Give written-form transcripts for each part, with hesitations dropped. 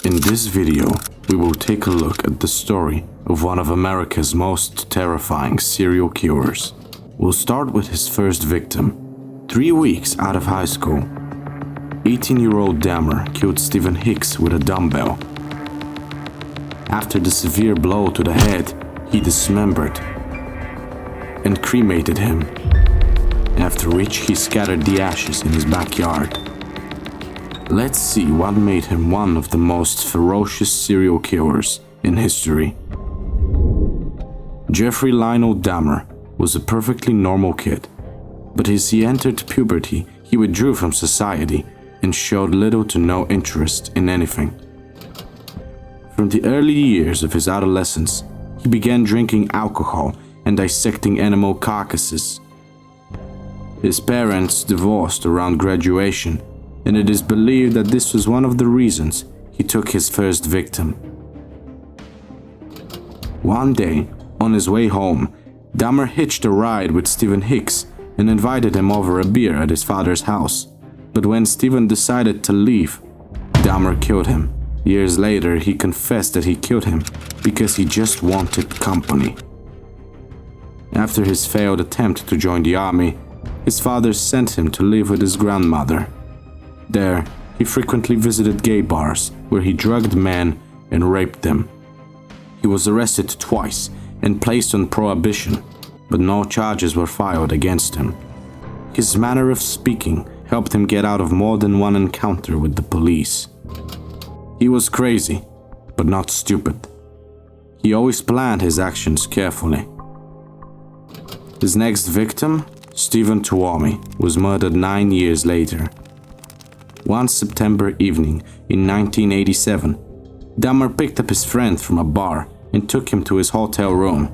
In this video, we will take a look at the story of one of America's most terrifying serial killers. We'll start with his first victim. 3 weeks out of high school, 18-year-old Dahmer killed Stephen Hicks with a dumbbell. After the severe blow to the head, he dismembered and cremated him, after which he scattered the ashes in his backyard. Let's see what made him one of the most ferocious serial killers in history. Jeffrey Lionel Dahmer was a perfectly normal kid, but as he entered puberty, he withdrew from society and showed little to no interest in anything. From the early years of his adolescence, he began drinking alcohol and dissecting animal carcasses. His parents divorced around graduation, and it is believed that this was one of the reasons he took his first victim. One day, on his way home, Dahmer hitched a ride with Stephen Hicks and invited him over a beer at his father's house. But when Stephen decided to leave, Dahmer killed him. Years later, he confessed that he killed him because he just wanted company. After his failed attempt to join the army, his father sent him to live with his grandmother. There, he frequently visited gay bars where he drugged men and raped them. He was arrested twice and placed on prohibition, but no charges were filed against him. His manner of speaking helped him get out of more than one encounter with the police. He was crazy, but not stupid. He always planned his actions carefully. His next victim, Stephen Tuomi, was murdered 9 years later. One September evening in 1987, Dahmer picked up his friend from a bar and took him to his hotel room.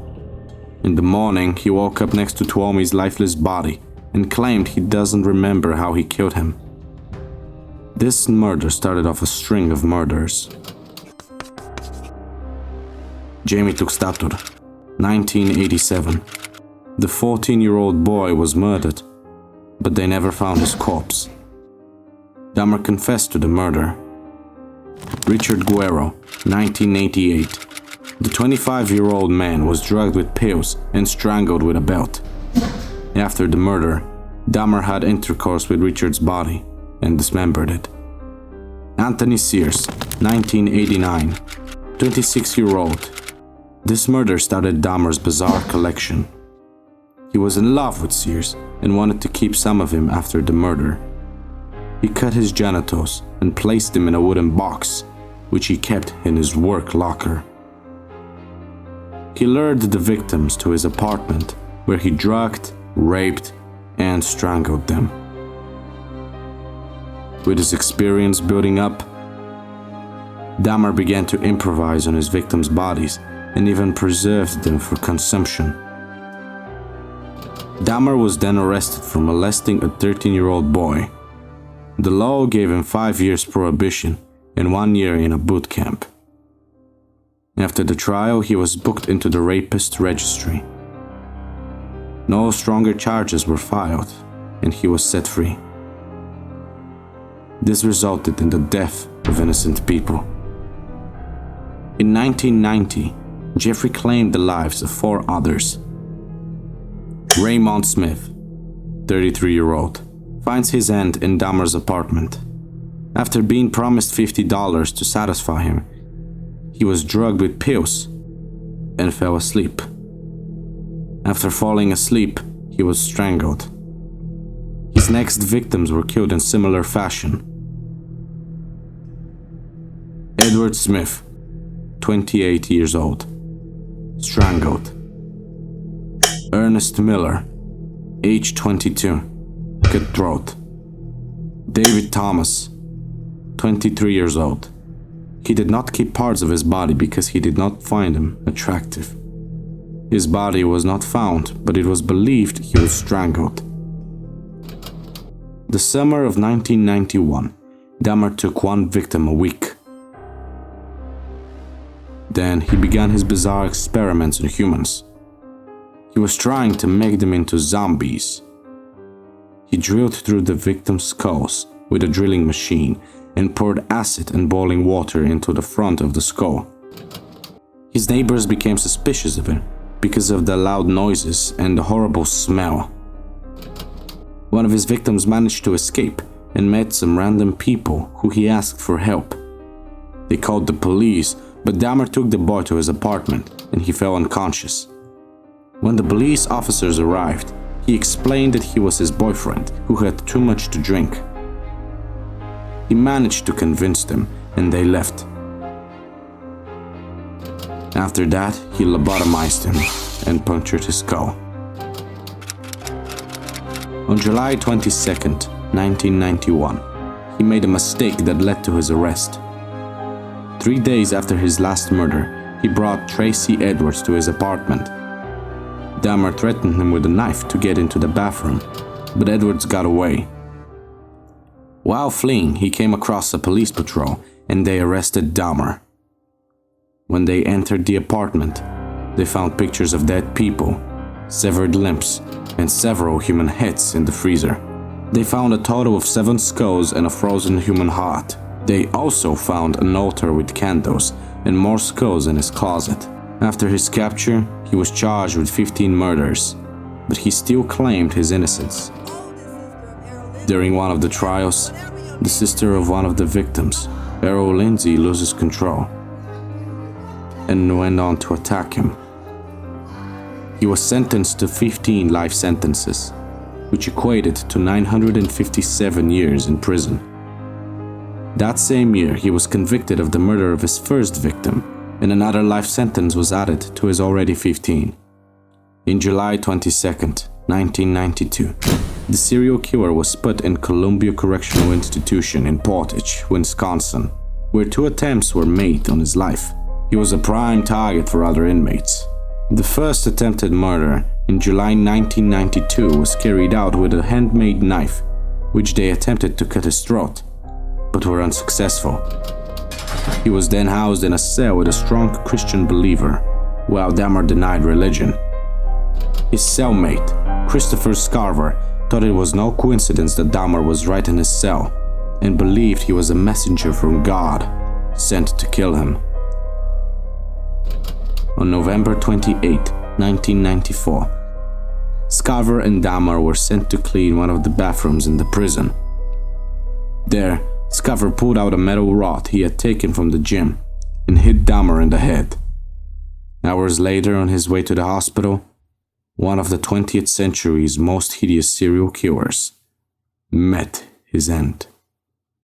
In the morning, he woke up next to Tuomi's lifeless body and claimed he doesn't remember how he killed him. This murder started off a string of murders. Jamie Tuxtatur, 1987. The 14-year-old boy was murdered, but they never found his corpse. Dahmer confessed to the murder. Richard Guerrero, 1988. The 25-year-old man was drugged with pills and strangled with a belt. After the murder, Dahmer had intercourse with Richard's body and dismembered it. Anthony Sears, 1989. 26-year-old. This murder started Dahmer's bizarre collection. He was in love with Sears and wanted to keep some of him after the murder. He cut his genitals and placed them in a wooden box, which he kept in his work locker. He lured the victims to his apartment, where he drugged, raped, and strangled them. With his experience building up, Dahmer began to improvise on his victims' bodies and even preserved them for consumption. Dahmer was then arrested for molesting a 13-year-old boy. The law gave him 5 years prohibition and 1 year in a boot camp. After the trial, he was booked into the rapist registry. No stronger charges were filed, and he was set free. This resulted in the death of innocent people. In 1990, Jeffrey claimed the lives of 4 others. Raymond Smith, 33-year-old, finds his end in Dahmer's apartment. After being promised $50 to satisfy him, he was drugged with pills and fell asleep. After falling asleep, he was strangled. His next victims were killed in similar fashion. Edward Smith, 28 years old, strangled. Ernest Miller, age 22, cut throat. David Thomas, 23 years old. He did not keep parts of his body because he did not find them attractive. His body was not found, but it was believed he was strangled. The summer of 1991, Dahmer took 1 victim a week. Then he began his bizarre experiments on humans. He was trying to make them into zombies. He drilled through the victims' skulls with a drilling machine and poured acid and boiling water into the front of the skull. His neighbors became suspicious of him because of the loud noises and the horrible smell. One of his victims managed to escape and met some random people who he asked for help. They called the police, but Dahmer took the boy to his apartment and he fell unconscious. When the police officers arrived, he explained that he was his boyfriend who had too much to drink. He managed to convince them and they left. After that, he lobotomized him and punctured his skull. On July 22nd, 1991, he made a mistake that led to his arrest. 3 days after his last murder, he brought Tracy Edwards to his apartment. Dahmer threatened him with a knife to get into the bathroom, but Edwards got away. While fleeing, he came across a police patrol and they arrested Dahmer. When they entered the apartment, they found pictures of dead people, severed limbs, and several human heads in the freezer. They found a total of 7 skulls and a frozen human heart. They also found an altar with candles and more skulls in his closet. After his capture, he was charged with 15 murders, but he still claimed his innocence. During one of the trials, the sister of one of the victims, Errol Lindsay, loses control and went on to attack him. He was sentenced to 15 life sentences, which equated to 957 years in prison. That same year, he was convicted of the murder of his first victim, and another life sentence was added to his already 15. In July 22nd, 1992, the serial killer was put in Columbia Correctional Institution in Portage, Wisconsin, where 2 attempts were made on his life. He was a prime target for other inmates. The first attempted murder in July 1992 was carried out with a handmade knife, which they attempted to cut his throat, but were unsuccessful. He was then housed in a cell with a strong Christian believer, while Dahmer denied religion. His cellmate, Christopher Scarver, thought it was no coincidence that Dahmer was right in his cell, and believed he was a messenger from God, sent to kill him. On November 28, 1994, Scarver and Dahmer were sent to clean one of the bathrooms in the prison. There, Scarver pulled out a metal rod he had taken from the gym and hit Dahmer in the head. Hours later, on his way to the hospital, one of the 20th century's most hideous serial killers met his end.